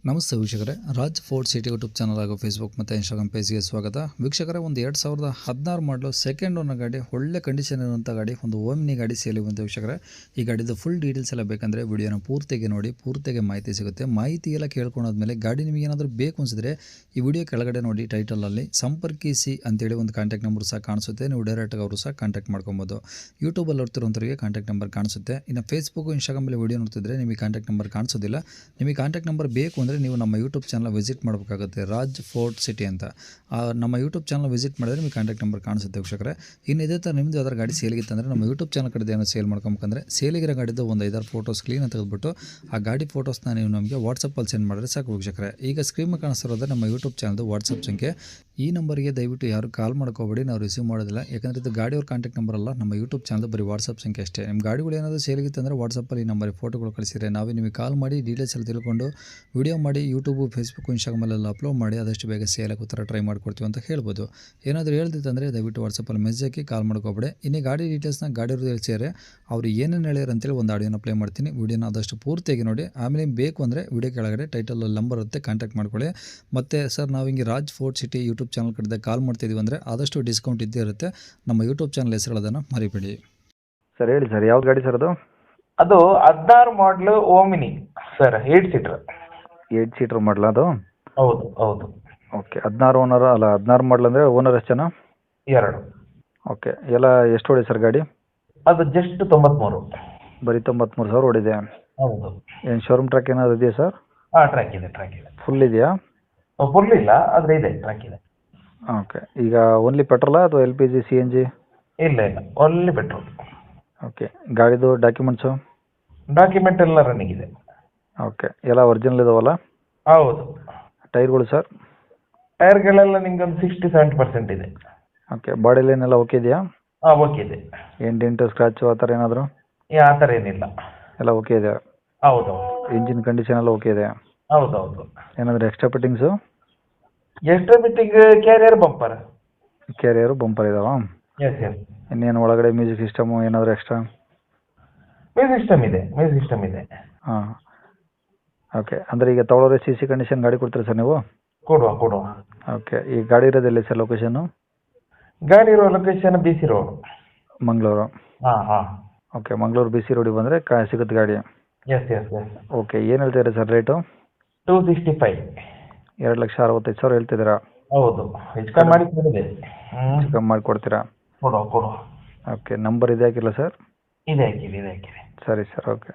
ನಮಸ್ತೆ ವೀಕ್ಷಕರೇ, Raj fort city YouTube channel ಹಾಗೂ ಫೇಸ್ಬುಕ್ ಮತ್ತು ಇನ್ಸ್ಟಾಗ್ರಾಮ್ ಪೇಜ್ಗೆ ಸ್ವಾಗತ. ವೀಕ್ಷಕರೇ, ಒಂದು 2016 ಮಾಡಲು ಸೆಕೆಂಡ್ ಓನರ್ ಗಾಡಿ, ಒಳ್ಳೆ ಕಂಡೀಷನ್ ಇರುವಂಥ ಗಾಡಿ, ಒಂದು ಓಮ್ನಿ ಗಾಡಿ ಸೇಲಿ ಬಂತು ವೀಕ್ಷಕರೇ. ಈ ಗಾಡಿದು ಫುಲ್ ಡೀಟೇಲ್ಸ್ ಎಲ್ಲ ಬೇಕಂದರೆ ವಿಡಿಯೋನ ಪೂರ್ತಿಗೆ ನೋಡಿ, ಪೂರ್ತಿಗೆ ಮಾಹಿತಿ ಸಿಗುತ್ತೆ. ಮಾಹಿತಿ ಎಲ್ಲ ಕೇಳ್ಕೊಂಡಾದ್ಮೇಲೆ ಗಾಡಿ ನಿಮಗೆ ಏನಾದರೂ ಬೇಕು ಅನಿಸಿದ್ರೆ ಈ ವಿಡಿಯೋ ಕೆಳಗಡೆ ನೋಡಿ ಟೈಟಲಲ್ಲಿ ಸಂಪರ್ಕಿಸಿ ಅಂತೇಳಿ ಒಂದು ಕಾಂಟ್ಯಾಕ್ಟ್ ನಂಬರ್ ಸಹ ಕಾಣಿಸುತ್ತೆ. ನೀವು ಡೈರೆಕ್ಟಾಗಿ ಅವರು ಸಹ ಕಾಂಟ್ಯಾಕ್ಟ್ ಮಾಡ್ಕೊಬೋದು. ಯೂಟ್ಯೂಬಲ್ಲಿ ನೋಡ್ತಿರೋಂಥವ್ರಿಗೆ ಕಾಂಟ್ಯಾಕ್ಟ್ ನಂಬರ್ ಕಾಣಿಸುತ್ತೆ. ಇನ್ನು ಫೇಸ್ಬುಕ್ ಇನ್ಸ್ಟಾಗ್ರಾಮಲ್ಲಿ ವಿಡಿಯೋ ನೋಡ್ತಿದ್ರೆ ನಿಮಗೆ ಕಾಂಟ್ಯಾಕ್ಟ್ ನಂಬರ್ ಕಾಣಿಸೋದಿಲ್ಲ. ನಿಮಗೆ ಕಾಂಟ್ಯಾಕ್ಟ್ ನಂಬರ್ ಬೇಕು ಅಂದರೆ ನೀವು ನಮ್ಮ ಯೂಟ್ಯೂಬ್ ಚಾನಲ್ ವಿಸಿಟ್ ಮಾಡಬೇಕಾಗುತ್ತೆ, ರಾಜ್ ಫೋರ್ಟ್ ಸಿಟಿ ಅಂತ. ನಮ್ಮ ಯೂಟ್ಯೂಬ್ ಚಾನಲ್ ವಿಸಿಟ್ ಮಾಡಿದ್ರೆ ನಿಮಗೆ ಕಾಂಟ್ಯಾಕ್ಟ್ ನಂಬರ್ ಕಾಣಿಸುತ್ತೆ ವೀಕ್ಷಕರೇ. ಇನ್ನು ಇದೇ ಥರ ನಿಮ್ಮದು ಯಾವ್ದಾರು ಗಾಡಿ ಸೇಲಿಗಿತ್ತಂದರೆ ನಮ್ಮ ಯೂಟ್ಯೂಬ್ ಚಾನಲ್ ಕಡೆ ಏನೋ ಸೇಲ್ ಮಾಡ್ಕೊಬೇಕಂದ್ರೆ ಸೇಲಿಗಿರೋ ಗಾಡಿದ್ದು ಒಂದು 5-6 ಫೋಟೋಸ್ ಕ್ಲೀನ್ ತೆಗೆದುಬಿಟ್ಟು ಆ ಗಾಡಿ ಫೋಟೋಸ್ನ ನೀವು ನಮಗೆ ವಾಟ್ಸಪ್ಪಲ್ಲಿ ಸೆಂಡ್ ಮಾಡಿದ್ರೆ ಸಾಕು ವೀಕ್ಷಕರೇ. ಈಗ ಸ್ಕ್ರೀನ್ ಕಾಣಿಸ್ತಿರೋದು ನಮ್ಮ ಯೂಟ್ಯೂಬ್ ಚಾನಲ್ದು ವಾಟ್ಸಪ್ ಸಂಖ್ಯೆ. ಈ ನಂಬರ್ಗೆ ದಯವಿಟ್ಟು ಯಾರು ಕಾಲ್ ಮಾಡ್ಕೋಬೇಡಿ, ನಾವು ರಿಸೀವ್ ಮಾಡೋದಿಲ್ಲ. ಯಾಕಂದರೆ ಇದು ಗಾಡಿಯವ್ರ ಕಾಂಟ್ಯಾಕ್ಟ್ ನಂಬರ್ ಅಲ್ಲ, ನಮ್ಮ ಯೂಟ್ಯೂಬ್ ಚಾನಲ್ ಬರೀ ವಾಟ್ಸಪ್ ಸಂಖ್ಯೆ ಅಷ್ಟೇ. ನಿಮ್ಮ ಗಾಡಿಗಳು ಏನಾದರೂ ಸೇಲಿಗಿತ್ತಂದರೆ ವಾಟ್ಸಪ್ಪಲ್ಲಿ ಈ ನಂಬರಿಗೆ ಫೋಟೋಗಳು ಕಳಿಸಿದರೆ ನಾವೇ ನಿಮಗೆ ಕಾಲ್ ಮಾಡಿ ಡೀಟೇಲ್ಸ್ ಎಲ್ಲ ತಿಳ್ಕೊಂಡು ವಿಡಿಯೋ ಮಾಡಿ ಯೂಟ್ಯೂಬು, ಫೇಸ್ಬುಕ್, ಇನ್ಸ್ಟಾಗ್ರಾಮಲ್ಲೆಲ್ಲ ಅಪ್ಲೋಡ್ ಮಾಡಿ ಆದಷ್ಟು ಬೇಗ ಸೇಲ್ ಆಗೋ ಥರ ಟ್ರೈ ಮಾಡ್ಕೊಡ್ತೀವಿ ಅಂತ ಹೇಳ್ಬೋದು. ಏನಾದರೂ ಹೇಳ್ತಿತ್ತಂದರೆ ದಯವಿಟ್ಟು ವಾಟ್ಸಪ್ಪಲ್ಲಿ ಮೆಸೇಜ್ ಹಾಕಿ ಕಾಲ್ ಮಾಡ್ಕೋಬೇಡಿ. ಇನ್ನು ಗಾಡಿ ಡೀಟೇಲ್ಸ್ನ ಗಾಡಿಯವ್ರದ್ದು ಹೇಳ್ಸಿದ್ರೆ ಅವ್ರು ಏನೇನು ಹೇಳ್ಯಾರ ಅಂತೇಳಿ ಒಂದು ಆಡಿಯೋನ ಪ್ಲೇ ಮಾಡ್ತೀನಿ. ವಿಡಿಯೋನ ಆದಷ್ಟು ಪೂರ್ತಿಯಾಗಿ ನೋಡಿ. ಆಮೇಲೆ ಬೇಕು ಅಂದರೆ ವಿಡಿಯೋ ಕೆಳಗಡೆ ಟೈಟಲಲ್ಲಿ ನಂಬರ್ ಇರುತ್ತೆ, ಕಾಂಟ್ಯಾಕ್ಟ್ ಮಾಡ್ಕೊಳ್ಳಿ. ಮತ್ತು ಸರ್, ನಾವು ಹಿಂಗೆ Raj fort city YouTube channel ಕಡೆ ಕಾಲ್ ಮಾಡ್ತಿದ್ದೀವಿ ಅಂದರೆ ಆದಷ್ಟು ಡಿಸ್ಕೌಂಟ್ ಇದ್ದೇ ಇರುತ್ತೆ. ನಮ್ಮ ಯೂಟ್ಯೂಬ್ ಚಾನಲ್ ಹೆಸರುಗಳನ್ನು ಮರಿಬೇಡಿ. ಸರ್ ಹೇಳಿ ಸರ್, ಯಾವ್ದು ಗಾಡಿ ಸರ್ ಅದು? ಅದು 16 ಮಾಡಲು ಓಮಿನಿ ಸರ್, 8 ಸೀಟರ್. 8 ಸೀಟರ್ ಮಾಡಲ ಅದು? ಹೌದು ಹೌದು. ಓಕೆ. 16 ಓನರ್ ಅಲ್ಲ, 16 ಮಾಡಲ್ ಅಂದರೆ ಓನರ್ ಎಷ್ಟು ಜನ? 2. ಓಕೆ. ಎಲ್ಲ ಎಷ್ಟು ಹೊಡಿ ಸರ್ ಗಾಡಿ? ಅದು ಜಸ್ಟ್ 93. ಬರೀ 93,000 ಹೊಡಿದೆ. ಹೌದು. ಏನು ಶೋರೂಮ್ ಟ್ರ್ಯಾಕ್ ಏನಾದ್ರು ಇದೆಯಾ ಸರ್? ಹಾಂ, ಟ್ರ್ಯಾಕ್ ಇದೆ, ಟ್ರ್ಯಾಕ್ ಇದೆ. ಫುಲ್ ಇದೆಯಾ? ಫುಲ್ ಇಲ್ಲ, ಆದರೆ ಇದೆ, ಟ್ರ್ಯಾಕ್ ಇದೆ. ಓಕೆ. ಈಗ ಓನ್ಲಿ ಪೆಟ್ರೋಲಾ ಅಥವಾ L P G, C N G? ಇಲ್ಲ ಇಲ್ಲ, ಓನ್ಲಿ ಪೆಟ್ರೋಲ್. ಓಕೆ. ಗಾಡಿದು ಡಾಕ್ಯುಮೆಂಟ್ಸು? ಡಾಕ್ಯುಮೆಂಟ್ ಎಲ್ಲ ರನ್ನಿಂಗ್ ಇದೆ. ಓಕೆ. ಎಲ್ಲ ಒರಿಜಿನಲ್ ಇದಾವಲ್ಲ? ಹೌದು. ಟೈರ್ಗಳು ಸರ್? ಟೈರ್ಗಳೆಲ್ಲ ನಿಮ್ಗೆ ಒಂದು 60-70% ಇದೆ. ಓಕೆ. ಬಾಡಿ ಲೈನ್ ಎಲ್ಲ ಓಕೆ ಇದೆಯಾ? ಹಾಂ, ಓಕೆ ಇದೆ. ಏನು ಡೆಂಟು, ಸ್ಕ್ರಾಚು ಆ ಥರ ಏನಾದರೂ? ಆ ಥರ ಏನಿಲ್ಲ. ಎಲ್ಲ ಓಕೆ ಇದೆ? ಹೌದು ಹೌದು. ಇಂಜಿನ್ ಕಂಡೀಷನ್ ಎಲ್ಲ ಓಕೆ ಇದೆ? ಹೌದು ಹೌದು. ಏನಾದರೂ extra fittings? Extra fitting carrier bumper. Carrier bumper ಇದಾವ? Yes yes. ಇನ್ನೇನು ಒಳಗಡೆ ಮ್ಯೂಸಿಕ್ ಸಿಸ್ಟಮು ಏನಾದರೂ ಎಕ್ಸ್ಟ್ರಾ? ಮ್ಯೂಸಿಕ್ ಸಿಸ್ಟಮ್ ಇದೆ, ಮ್ಯೂಸಿಕ್ ಸಿಸ್ಟಮ್ ಇದೆ. ಹಾಂ. ಓಕೆ. ಅಂದರೆ ಈಗ ತೊಗೊಳೋರೆ ಸಿ ಸಿ ಕಂಡೀಷನ್ ಗಾಡಿ ಕೊಡ್ತೀರಾ ಸರ್ ನೀವು? ಕೊಡುವ ಕೊಡುವ. ಓಕೆ. ಈ ಗಾಡಿ ಇರೋದು ಎಲ್ಲಿ ಸರ್ ಲೊಕೇಶನ್ನು? ಗಾಡಿ ಇರೋ ಲೊಕೇಶನ್ BC ರೋಡ್, ಮಂಗಳೂರು. ಹಾಂ ಹಾಂ. ಓಕೆ. ಮಂಗಳೂರು BC ರೋಡಿಗೆ ಬಂದರೆ ಸಿಗುತ್ತೆ ಗಾಡಿ? Yes yes yes. ಓಕೆ. ಏನು ಹೇಳ್ತೀರಾ ಸರ್ ರೇಟು? 265. 2,65,000 ಹೇಳ್ತಿದ್ದೀರಾ? ಹೌದು, ಹೆಚ್ಚು ಕಮ್ಮಿ ಮಾಡಿ ಕೊಡಿದೆ. ಕಮ್ಮಿ ಮಾಡಿಕೊಡ್ತೀರಾ? ಕೊಡುವ ಕೊಡುವ. ಓಕೆ. ನಂಬರ್ ಇದೆ ಹಾಕಿಲ್ಲ ಸರ್? ಇದೆ ಹಾಕಿದೆ, ಇದೆ ಹಾಕಿದೆ. ಸರಿ ಸರ್, ಓಕೆ.